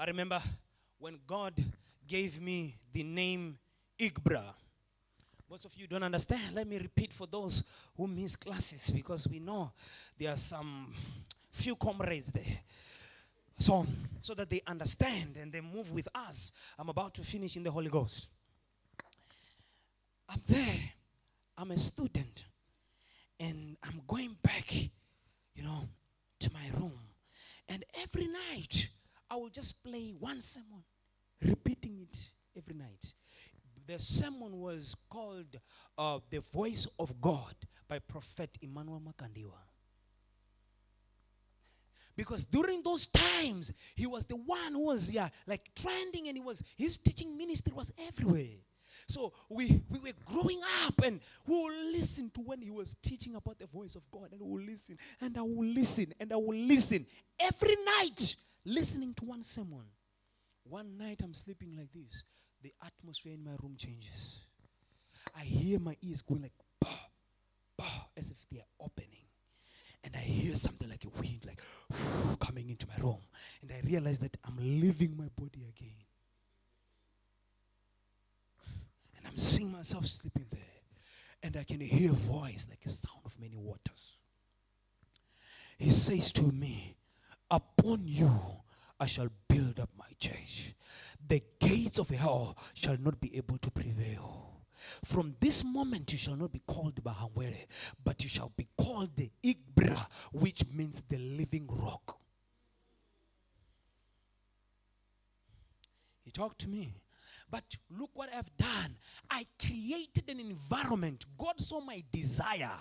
I remember when God gave me the name Igbra. Most of you don't understand. Let me repeat for those who miss classes, because we know there are some few comrades there. So that they understand and they move with us. I'm about to finish in the Holy Ghost. I'm there. I'm a student. And I'm going back, to my room. And every night, I will just play one sermon, repeating it every night. The sermon was called The Voice of God by Prophet Emmanuel Makandiwa. Because during those times, he was the one who was trending, and his teaching ministry was everywhere. So we were growing up, and we will listen to when he was teaching about the voice of God, and we will listen, and I will listen, and I will listen. Every night, listening to one sermon. One night I'm sleeping like this. The atmosphere in my room changes. I hear my ears going like, bah, bah, as if they are opening. And I hear something like a wind, like coming into my room. And I realize that I'm leaving my body again. And I'm seeing myself sleeping there. And I can hear a voice like a sound of many waters. He says to me, upon you I shall build up my church. The gates of hell shall not be able to prevail. From this moment you shall not be called Bahangwere, but you shall be called the Igbra, which means the living rock. He talked to me. But look what I've done. I created an environment. God saw my desire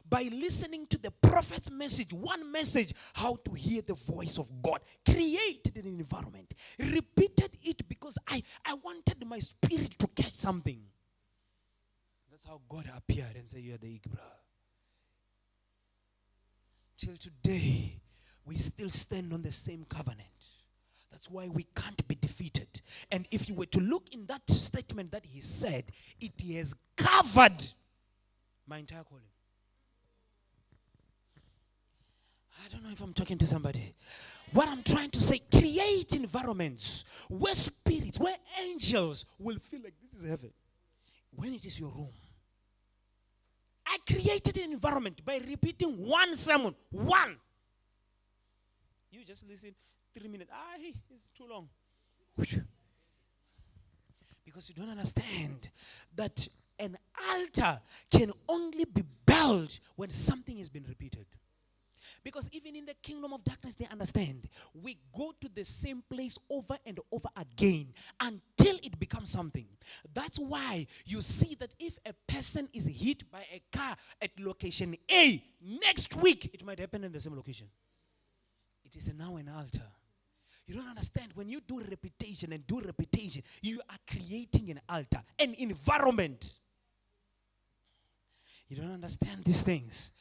by listening to the prophet's message, one message, how to hear the voice of God. Created an environment. Repeated it because I wanted my spirit to catch something. That's how God appeared and said, you are the Igbra. Till today, we still stand on the same covenant. That's why we can't be defeated. And if you were to look in that statement that he said, it has covered my entire calling. I don't know if I'm talking to somebody. What I'm trying to say, create environments where spirits, where angels will feel like this is heaven. When it is your room. I created an environment by repeating one sermon. One. You just listen 3 minutes. It's too long. Because you don't understand that an altar can only be built when something has been repeated. Because even in the kingdom of darkness, they understand. We go to the same place over and over again until it becomes something. That's why you see that if a person is hit by a car at location A, next week it might happen in the same location. It is now an altar. You don't understand. When you do repetition, you are creating an altar, an environment. You don't understand these things.